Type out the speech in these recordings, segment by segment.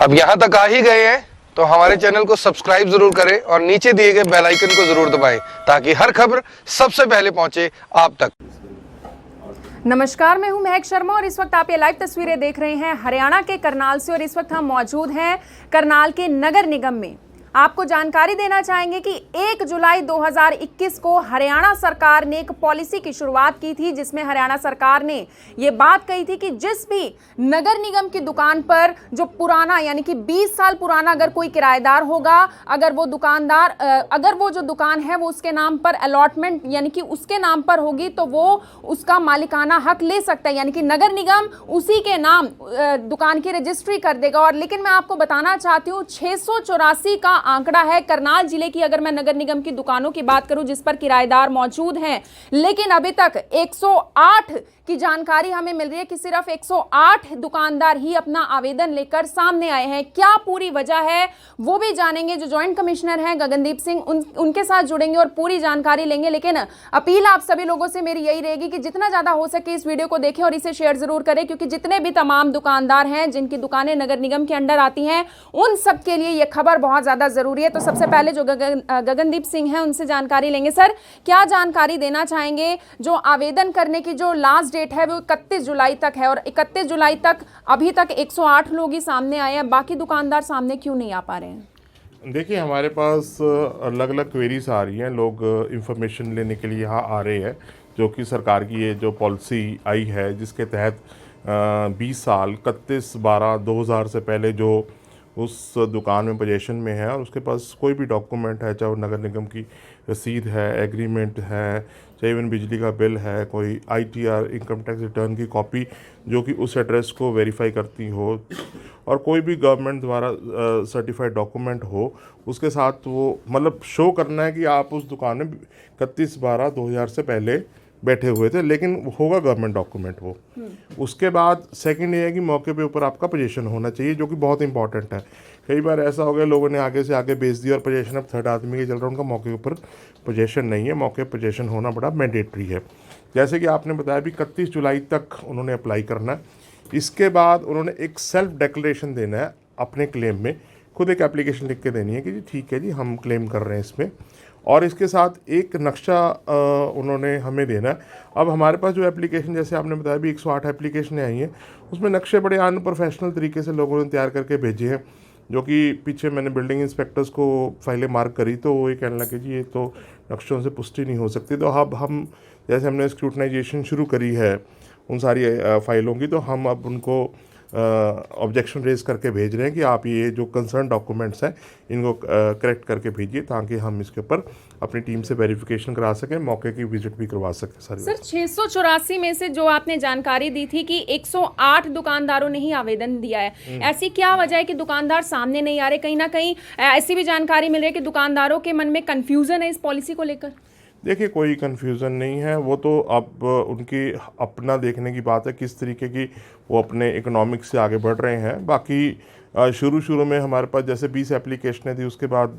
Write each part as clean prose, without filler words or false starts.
अब यहाँ तक आ ही गए हैं तो हमारे चैनल को सब्सक्राइब जरूर करें और नीचे दिए गए बेल आइकन को जरूर दबाएं ताकि हर खबर सबसे पहले पहुंचे आप तक। नमस्कार, मैं हूं महक शर्मा और इस वक्त आप ये लाइव तस्वीरें देख रहे हैं हरियाणा के करनाल से। और इस वक्त हम मौजूद हैं करनाल के नगर निगम में। आपको जानकारी देना चाहेंगे कि 1 जुलाई 2021 को हरियाणा सरकार ने एक पॉलिसी की शुरुआत की थी जिसमें हरियाणा सरकार ने ये बात कही थी कि जिस भी नगर निगम की दुकान पर जो पुराना यानी कि 20 साल पुराना अगर कोई किराएदार होगा, अगर वो दुकानदार अगर वो जो दुकान है वो उसके नाम पर अलॉटमेंट यानी कि उसके नाम पर होगी तो वो उसका मालिकाना हक ले सकता है, यानी कि नगर निगम उसी के नाम दुकान की रजिस्ट्री कर देगा। और लेकिन मैं आपको बताना चाहती हूँ 684 का आंकड़ा है करनाल जिले की। अगर मैं नगर निगम की दुकानों की बात करूं जिस पर किराएदार मौजूद हैं, लेकिन अभी तक 108 की जानकारी हमें मिल रही है कि सिर्फ 108 दुकानदार ही अपना आवेदन लेकर सामने आए हैं। क्या पूरी वजह है वो भी जानेंगे। जो जॉइंट कमिश्नर हैं गगनदीप सिंह, उनके साथ जुड़ेंगे और पूरी जानकारी लेंगे। लेकिन अपील आप सभी लोगों से मेरी यही रहेगी कि जितना ज्यादा हो सके इस वीडियो को देखें और इसे शेयर जरूर करें, क्योंकि जितने भी तमाम दुकानदार हैं जिनकी दुकानें नगर निगम के अंडर आती हैं उन सब के लिए यह खबर बहुत ज्यादा जरूरी है। तो सबसे पहले जो गगनदीप सिंह हैं उनसे जानकारी लेंगे। सर, क्या जानकारी देना चाहेंगे? जो आवेदन करने की जो लास्ट डेट है वो 31 जुलाई तक है और 31 जुलाई तक अभी तक 108 लोग ही सामने आए हैं, बाकी दुकानदार सामने क्यों नहीं आ पा रहे हैं? देखिए, हमारे पास अलग अलग क्वेरीज आ रही हैं। लोग इंफॉर्मेशन लेने के लिए यहाँ आ रहे हैं, जो कि सरकार की ये जो पॉलिसी आई है जिसके तहत 20 साल 31/12/2000 से पहले जो उस दुकान में पोजीशन में है और उसके पास कोई भी डॉक्यूमेंट है, चाहे वो नगर निगम की रसीद है, एग्रीमेंट है, चाहे इवन बिजली का बिल है, कोई ITR इनकम टैक्स रिटर्न की कॉपी जो कि उस एड्रेस को वेरीफाई करती हो, और कोई भी गवर्नमेंट द्वारा सर्टिफाइड डॉक्यूमेंट हो, उसके साथ वो मतलब शो करना है कि आप उस दुकान में 31/12/2000 से पहले बैठे हुए थे, लेकिन होगा गवर्नमेंट डॉक्यूमेंट वो। उसके बाद सेकंड ये है कि मौके पे ऊपर आपका पोजीशन होना चाहिए, जो कि बहुत इंपॉर्टेंट है। कई बार ऐसा हो गया लोगों ने आगे से आगे बेच दिया और पोजीशन अब थर्ड आदमी के चल रहा है, उनका मौके के ऊपर पोजीशन नहीं है। मौके पोजीशन होना बड़ा मैंडेटरी है। जैसे कि आपने बताया भी 31 जुलाई तक उन्होंने अप्लाई करना है। इसके बाद उन्होंने एक सेल्फ डिक्लेरेशन देना है अपने क्लेम में, खुद एक एप्लीकेशन लिख के देनी है कि जी ठीक है जी हम क्लेम कर रहे हैं इसमें, और इसके साथ एक नक्शा उन्होंने हमें देना है। अब हमारे पास जो एप्लीकेशन, जैसे आपने बताया भी 108 एप्लीकेशनें आई हैं, उसमें नक्शे बड़े अनप्रोफेशनल तरीके से लोगों ने तैयार करके भेजे हैं, जो कि पीछे मैंने बिल्डिंग इंस्पेक्टर्स को फाइलें मार्क करी तो वो ये कहने लगे जी ये तो नक्शों से पुष्टि नहीं हो सकती। तो अब हम जैसे हमने स्क्रूटनाइजेशन शुरू करी है उन सारी फाइलों की, तो हम अब उनको ऑब्जेक्शन रेज करके भेज रहे हैं कि आप ये जो कंसर्न डॉक्यूमेंट्स हैं इनको करेक्ट करके भेजिए, ताकि हम इसके ऊपर अपनी टीम से वेरिफिकेशन करा सकें, मौके की विजिट भी करवा सकें। सर, 684 में से जो आपने जानकारी दी थी कि 108 दुकानदारों ने ही आवेदन दिया है, ऐसी क्या वजह है कि दुकानदार सामने नहीं आ रहे? कहीं ना कहीं ऐसी भी जानकारी मिल रही है कि दुकानदारों के मन में कंफ्यूजन है इस पॉलिसी को लेकर। देखिए, कोई कन्फ्यूज़न नहीं है, वो तो अब उनकी अपना देखने की बात है किस तरीके की वो अपने इकोनॉमिक्स से आगे बढ़ रहे हैं। बाकी शुरू में हमारे पास जैसे 20 एप्लीकेशनें थी, उसके बाद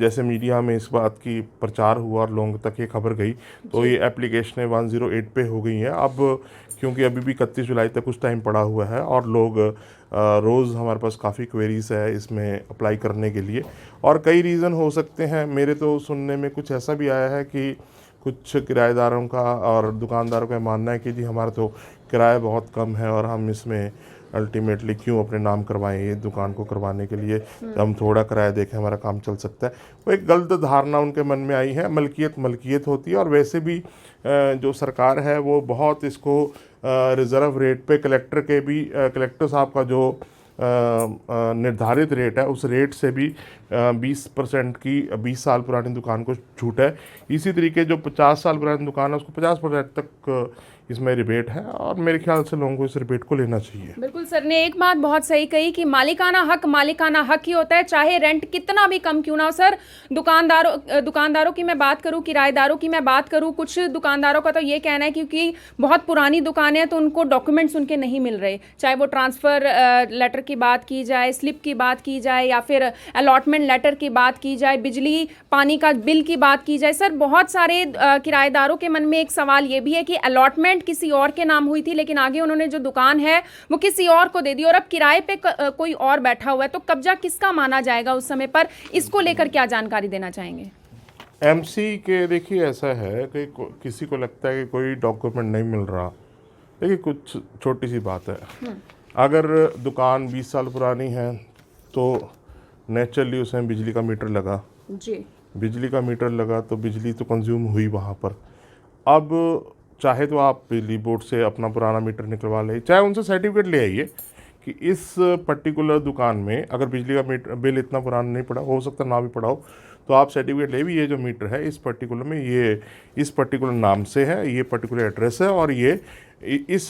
जैसे मीडिया में इस बात की प्रचार हुआ और लोगों तक ये खबर गई, तो ये एप्लीकेशनें 108 पे हो गई हैं। अब क्योंकि अभी भी 31 जुलाई तक कुछ टाइम पड़ा हुआ है और लोग रोज़ हमारे पास काफ़ी क्वेरीज है इसमें अप्लाई करने के लिए, और कई रीज़न हो सकते हैं। मेरे तो सुनने में कुछ ऐसा भी आया है कि कुछ किराएदारों का और दुकानदारों का मानना है कि जी हमारा तो किराया बहुत कम है और हम इसमें अल्टीमेटली क्यों अपने नाम करवाएं, ये दुकान को करवाने के लिए हम थोड़ा किराया देखें हमारा काम चल सकता है। वो एक गलत धारणा उनके मन में आई है। मलकियत होती है, और वैसे भी जो सरकार है वो बहुत इसको रिज़र्व रेट पे कलेक्टर साहब का जो निर्धारित रेट है उस रेट से भी 20% की 20 साल पुरानी दुकान को छूट है। इसी तरीके जो 50 साल पुरानी दुकान है उसको 50% तक इसमें रिबेट है, और मेरे ख्याल से लोगों को इस रिबेट को लेना चाहिए। बिल्कुल, सर ने एक बात बहुत सही कही कि मालिकाना हक ही होता है, चाहे रेंट कितना भी कम क्यों ना हो। सर, दुकानदारों की मैं बात करूं, किराएदारों की मैं बात करूं, कुछ दुकानदारों का तो ये कहना है क्योंकि बहुत पुरानी दुकानें हैं तो उनको डॉक्यूमेंट्स उनके नहीं मिल रहे, चाहे वो ट्रांसफ़र लेटर की बात की जाए, स्लिप की बात की जाए, या फिर अलॉटमेंट लेटर की बात की जाए, बिजली पानी का बिल की बात की जाए। सर, बहुत सारे किराएदारों के मन में एक सवाल ये भी है कि अलॉटमेंट अलॉटमेंट किसी और के नाम हुई थी, लेकिन आगे उन्होंने जो दुकान है वो किसी और को दे दी और अब किराए पे कोई और बैठा हुआ है, तो कब्जा किसका माना जाएगा उस समय पर? इसको लेकर क्या जानकारी देना चाहेंगे? एमसी के देखिए ऐसा है कि किसी को लगता है कि कोई डॉक्यूमेंट नहीं मिल रहा। देखिए कुछ छोटी सी बात है, अगर दुकान 20 साल पुरानी है तो नेचुरली उसमें बिजली का मीटर लगा जी, बिजली का मीटर लगा तो बिजली तो कंज्यूम हुई वहाँ पर। अब चाहे तो आप बिजली बोर्ड से अपना पुराना मीटर निकलवा लें, चाहे उनसे सर्टिफिकेट ले आइए कि इस पर्टिकुलर दुकान में अगर बिजली का मीटर बिल इतना पुराना नहीं पड़ा, हो सकता ना भी पड़ा हो, तो आप सर्टिफिकेट ले भी, ये जो मीटर है इस पर्टिकुलर में ये इस पर्टिकुलर नाम से है, ये पर्टिकुलर एड्रेस है और ये इस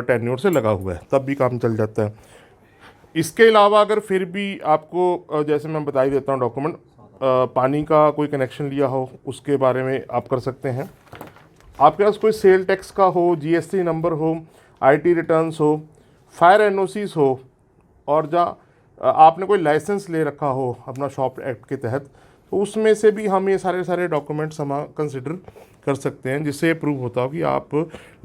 टेन्योर से लगा हुआ है, तब भी काम चल जाता है। इसके अलावा अगर फिर भी आपको जैसे मैं बता ही देता हूँ डॉक्यूमेंट, पानी का कोई कनेक्शन लिया हो उसके बारे में आप कर सकते हैं। आपके पास कोई सेल टैक्स का हो, जीएसटी नंबर हो, आईटी रिटर्न्स हो, फायर एनओसीज हो, और आपने कोई लाइसेंस ले रखा हो अपना शॉप एक्ट के तहत, तो उसमें से भी हम ये सारे डॉक्यूमेंट्स हम कंसिडर कर सकते हैं, जिससे ये प्रूव होता हो कि आप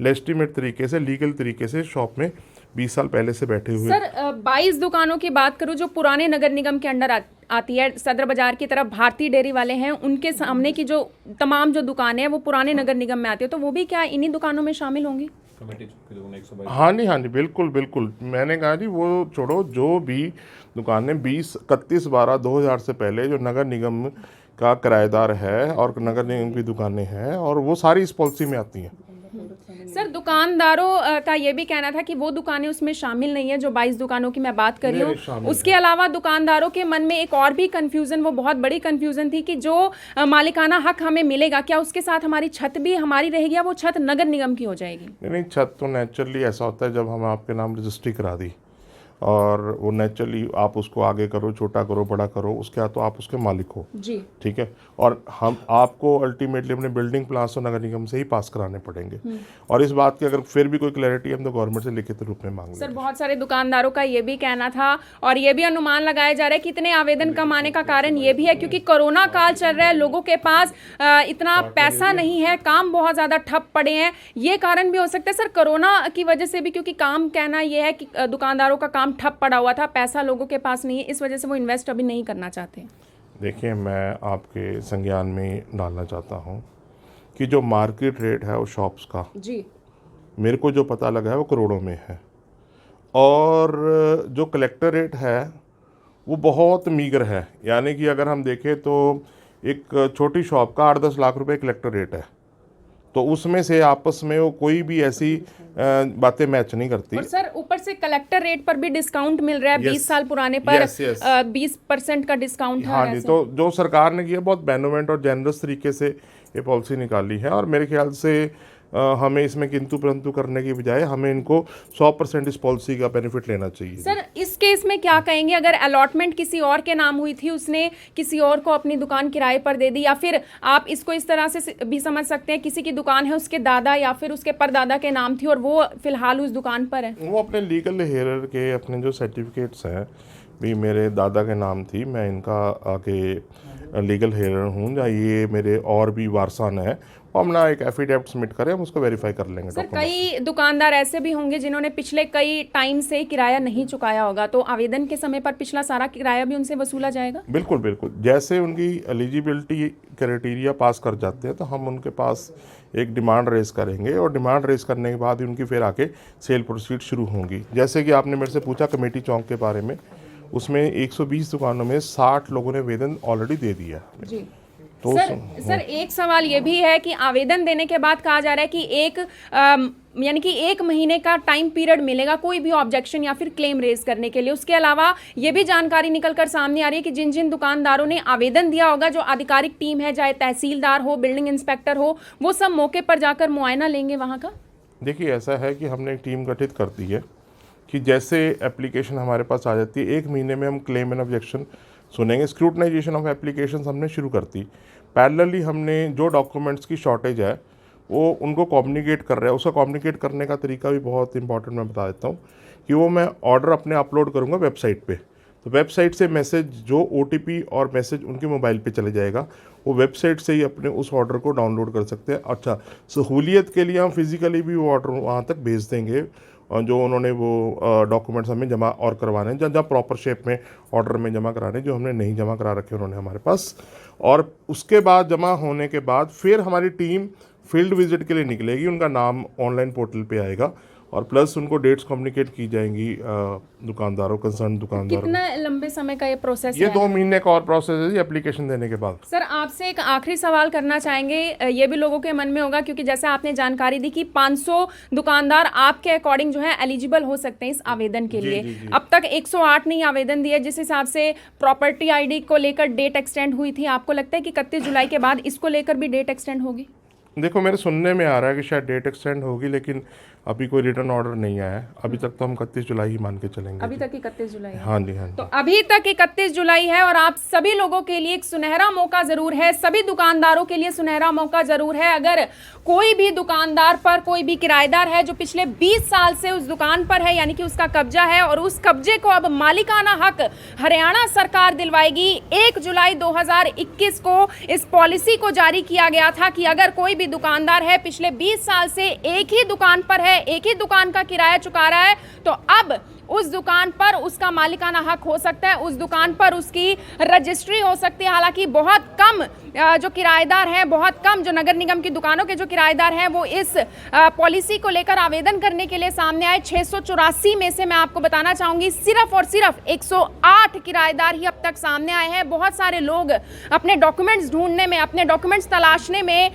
लेजिटिमेट तरीके से, लीगल तरीके से शॉप में 20 साल पहले से बैठे हुए। सर 22 दुकानों की बात करूं जो पुराने नगर निगम के अंडर आती है, सदर बाजार की तरफ भारतीय डेयरी वाले हैं, उनके सामने की जो तमाम जो दुकानें हैं वो पुराने नगर निगम में आती है, तो वो भी क्या इन्हीं दुकानों में शामिल होंगी? हाँ जी बिल्कुल। मैंने कहा जी वो छोड़ो, जो भी दुकानें 31/12/2000 से पहले जो नगर निगम का किराएदार है और नगर निगम की दुकानें हैं, और वो सारी इस पॉलिसी में आती हैं। सर दुकानदारों का ये भी कहना था कि वो दुकानें उसमें शामिल नहीं है, जो 22 दुकानों की मैं बात कर रही हूँ। उसके अलावा दुकानदारों के मन में एक और भी कंफ्यूजन, वो बहुत बड़ी कंफ्यूजन थी कि जो मालिकाना हक हमें मिलेगा, क्या उसके साथ हमारी छत भी हमारी रहेगी या वो छत नगर निगम की हो जाएगी? नहीं, छत तो नेचुरली ऐसा होता है जब हम आपके नाम रजिस्ट्री करा दी, और वो नेचुरली आप उसको आगे करो, छोटा करो, बड़ा करो, उसके बाद तो आप उसके मालिक हो जी, ठीक है। और हम आपको अल्टीमेटली अपने बिल्डिंग प्लान्स तो नगर निगम से ही पास कराने पड़ेंगे, और इस बात की अगर फिर भी कोई क्लैरिटी हम तो गवर्नमेंट से लिखित रूप में मांग सर बहुत सारे दुकानदारों का ये भी कहना था और ये भी अनुमान लगाया जा रहा है कि इतने आवेदन कम आने का कारण ये भी है क्योंकि कोरोना काल चल रहा है, लोगों के पास इतना पैसा नहीं है, काम बहुत ज़्यादा ठप पड़े हैं, ये कारण भी हो सकता है सर कोरोना की वजह से भी, क्योंकि काम कहना ये है कि दुकानदारों का काम ठप पड़ा हुआ था, पैसा लोगों के पास नहीं है, इस वजह से वो इन्वेस्ट अभी नहीं करना चाहते। देखिए, मैं आपके संज्ञान में डालना चाहता हूँ कि जो मार्केट रेट है वो शॉप्स का जी, मेरे को जो पता लगा है वो करोड़ों में है, और जो कलेक्टर रेट है वो बहुत मीगर है। यानी कि अगर हम देखें तो एक छोटी शॉप का 8-10 लाख रुपए कलेक्टर रेट है, तो उसमें से आपस में वो कोई भी ऐसी बातें मैच नहीं करती। और सर ऊपर से कलेक्टर रेट पर भी डिस्काउंट मिल रहा है, 20 साल पुराने पर 20% का डिस्काउंट है। हाँ जी, तो जो सरकार ने किया बहुत बेनोवेंट और जेनरस तरीके से ये पॉलिसी निकाली है, और मेरे ख्याल से हमें इसमें किंतु परंतु करने की बजाय हमें इनको 100% इस पॉलिसी का बेनिफिट लेना चाहिए। सर इस केस में क्या कहेंगे, अगर अलॉटमेंट किसी और के नाम हुई थी, उसने किसी और को अपनी दुकान किराए पर दे दी, या फिर आप इसको इस तरह से भी समझ सकते हैं किसी की दुकान है, उसके दादा या फिर उसके परदादा के नाम थी और वो फिलहाल उस दुकान पर है, वो अपने लीगल हेयर के अपने जो सर्टिफिकेट्स हैं भी मेरे दादा के नाम थी, मैं इनका आगे लीगल हेयर हूँ, या ये मेरे और भी वारसान है, और अपना एक एफिडेविट सबमिट करें, हम उसको वेरीफाई कर लेंगे। सर कई दुकानदार ऐसे भी होंगे जिन्होंने पिछले कई टाइम से किराया नहीं चुकाया होगा, तो आवेदन के समय पर पिछला सारा किराया भी उनसे वसूला जाएगा? बिल्कुल, जैसे उनकी एलिजिबिलिटी क्राइटेरिया पास कर जाते हैं तो हम उनके पास एक डिमांड रेज करेंगे, और डिमांड रेज करने के बाद उनकी फिर आके सेल प्रोसीड शुरू होंगी। जैसे कि आपने मेरे से पूछा कमेटी चौक के बारे में, उसमें 120 दुकानों में 60 लोगों ने आवेदन ऑलरेडी दे दिया जी। तो सर एक सवाल ये भी है कि आवेदन देने के बाद कहा जा रहा है कि यानी कि 1 महीने का टाइम पीरियड मिलेगा कोई भी ऑब्जेक्शन या फिर क्लेम रेज करने के लिए। उसके अलावा ये भी जानकारी निकल कर सामने आ रही है कि जिन जिन दुकानदारों ने आवेदन दिया होगा, जो आधिकारिक टीम है, चाहे तहसीलदार हो, बिल्डिंग इंस्पेक्टर हो, वो सब मौके पर जाकर मुआयना लेंगे वहाँ का। देखिए, ऐसा है कि हमने एक टीम गठित कर दी है कि जैसे एप्लीकेशन हमारे पास आ जाती है 1 महीने में हम क्लेम एंड ऑब्जेक्शन सुनेंगे। स्क्रूटनाइजेशन ऑफ एप्लीकेशंस हमने शुरू कर दी। पैरेलली हमने जो डॉक्यूमेंट्स की शॉर्टेज है वो उनको कम्युनिकेट कर रहे हैं। उसका कम्युनिकेट करने का तरीका भी बहुत इंपॉर्टेंट मैं बता देता हूँ कि वो मैं ऑर्डर अपने अपलोड करूँगा वेबसाइट पे, तो वेबसाइट से मैसेज जो OTP और मैसेज उनके मोबाइल पे चले जाएगा, वो वेबसाइट से ही अपने उस ऑर्डर को डाउनलोड कर सकते हैं। अच्छा, सहूलियत के लिए हम फिज़िकली भी वो ऑर्डर वहाँ तक भेज देंगे, और जो उन्होंने वो डॉक्यूमेंट्स हमें जमा और करवाने हैं, जहाँ प्रॉपर शेप में ऑर्डर में जमा कराने, जो हमने नहीं जमा करा रखे उन्होंने हमारे पास। और उसके बाद जमा होने के बाद फिर हमारी टीम फील्ड विजिट के लिए निकलेगी, उनका नाम ऑनलाइन पोर्टल पे आएगा, और प्लस उनको डेट्स कम्युनिकेट की जाएंगी दुकानदारों, कंसर्न दुकानदारों। कितना लंबे समय का ये प्रोसेस ये है? 2 महीने का और प्रोसेस है जी, एप्लीकेशन देने के बाद। सर, आपसे एक आखिरी सवाल करना चाहेंगे, ये भी लोगों के मन में होगा, क्योंकि जैसे आपने जानकारी दी कि 500 दुकानदार आपके अकॉर्डिंग जो है एलिजिबल हो सकते हैं इस आवेदन के लिए। अब तक 108 नहीं आवेदन दिए, जिस हिसाब से प्रॉपर्टी ID को लेकर डेट एक्सटेंड हुई थी, आपको लगता है कि 31 जुलाई के बाद इसको लेकर भी डेट एक्सटेंड होगी? देखो, मेरे सुनने में आ रहा है कि शायद डेट एक्सटेंड होगी, लेकिन अभी कोई रिटर्न ऑर्डर नहीं आया है। अभी तक तो हम 31 जुलाई ही मान के चलेंगे। अभी तक 31 जुलाई है। हाँ जी, हाँ जी। तो अभी तक 31 जुलाई है, और आप सभी लोगों के लिए एक सुनहरा मौका जरूर है, सभी दुकानदारों के लिए सुनहरा मौका जरूर है। अगर कोई भी दुकानदार पर कोई भी किराएदार है जो पिछले 20 साल से उस दुकान पर है, यानी कि उसका कब्जा है, और उस कब्जे को अब मालिकाना हक हरियाणा सरकार दिलवाएगी। 1 जुलाई 2021 को इस पॉलिसी को जारी किया गया था कि अगर कोई भी दुकानदार है पिछले 20 साल से एक ही दुकान पर है, एक ही दुकान का किराया चुका रहा है, तो अब उस दुकान पर उसका मालिकाना हक हो सकता है, उस दुकान पर उसकी रजिस्ट्री हो सकती है। हालांकि बहुत कम जो किराएदार हैं, बहुत कम जो नगर निगम की दुकानों के जो किराएदार हैं, वो इस पॉलिसी को लेकर आवेदन करने के लिए सामने आए। 684 में से मैं आपको बताना चाहूंगी सिर्फ और सिर्फ 108 किराएदार ही अब तक सामने आए हैं। बहुत सारे लोग अपने डॉक्यूमेंट्स ढूंढने में, अपने डॉक्यूमेंट्स तलाशने में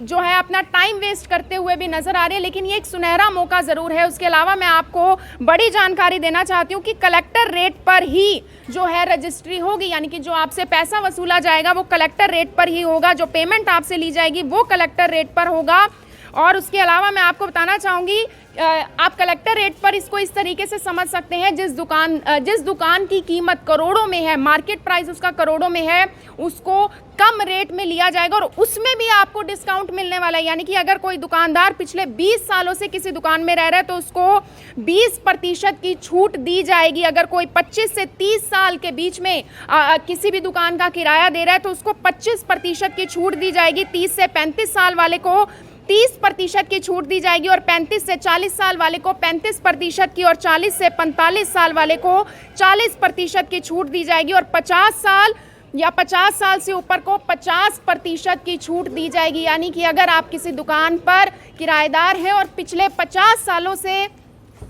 जो है अपना टाइम वेस्ट करते हुए भी नजर आ रहे हैं, लेकिन ये एक सुनहरा मौका जरूर है। उसके अलावा मैं आपको बड़ी जानकारी देना चाहती हूँ कि कलेक्टर रेट पर ही जो है रजिस्ट्री होगी, यानी कि जो आपसे पैसा वसूला जाएगा वो कलेक्टर रेट पर ही होगा, जो पेमेंट आपसे ली जाएगी वो कलेक्टर रेट पर होगा। और उसके अलावा मैं आपको बताना चाहूँगी, आप कलेक्टर रेट पर इसको इस तरीके से समझ सकते हैं, जिस दुकान की कीमत करोड़ों में है, मार्केट प्राइस उसका करोड़ों में है, उसको कम रेट में लिया जाएगा, और उसमें भी आपको डिस्काउंट मिलने वाला है। यानी कि अगर कोई दुकानदार पिछले 20 सालों से किसी दुकान में रह रहा है तो उसको 20% की छूट दी जाएगी। अगर कोई 25 से 30 साल के बीच में किसी भी दुकान का किराया दे रहा है तो उसको 25% की छूट दी जाएगी। 30 से 35 साल वाले को 30% की छूट दी जाएगी, और 35 से 40 साल वाले को 35% की, और 40 से 45 साल वाले को 40% की छूट दी जाएगी, और 50 साल से ऊपर को 50% की छूट दी जाएगी। यानी कि अगर आप किसी दुकान पर किराएदार हैं और पिछले 50 सालों से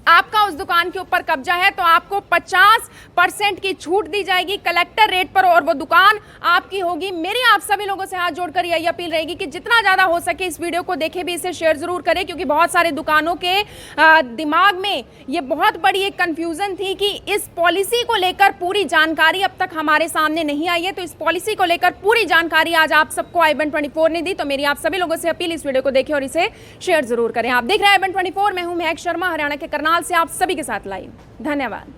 आपका उस दुकान के ऊपर कब्जा है तो आपको 50% की छूट दी जाएगी कलेक्टर रेट पर, और वो दुकान आपकी होगी। मेरी आप सभी लोगों से हाथ जोड़कर यही अपील रहेगी कि जितना ज़्यादा हो सके इस वीडियो को देखें, भी इसे शेयर जरूर करें, क्योंकि बहुत सारे दुकानों के दिमाग में ये बहुत बड़ी एक कंफ्यूजन थी कि इस पॉलिसी को लेकर पूरी जानकारी अब तक हमारे सामने नहीं आई है। तो इस पॉलिसी को लेकर पूरी जानकारी आज आप सबको i24 ने दी। तो मेरी आप सभी लोगों से अपील, इस वीडियो को देखें और इसे शेयर जरूर करें। आप देख रहे हैं i24, मैं हूं महक शर्मा, हरियाणा के करनाल से आप सभी के साथ लाइव। धन्यवाद।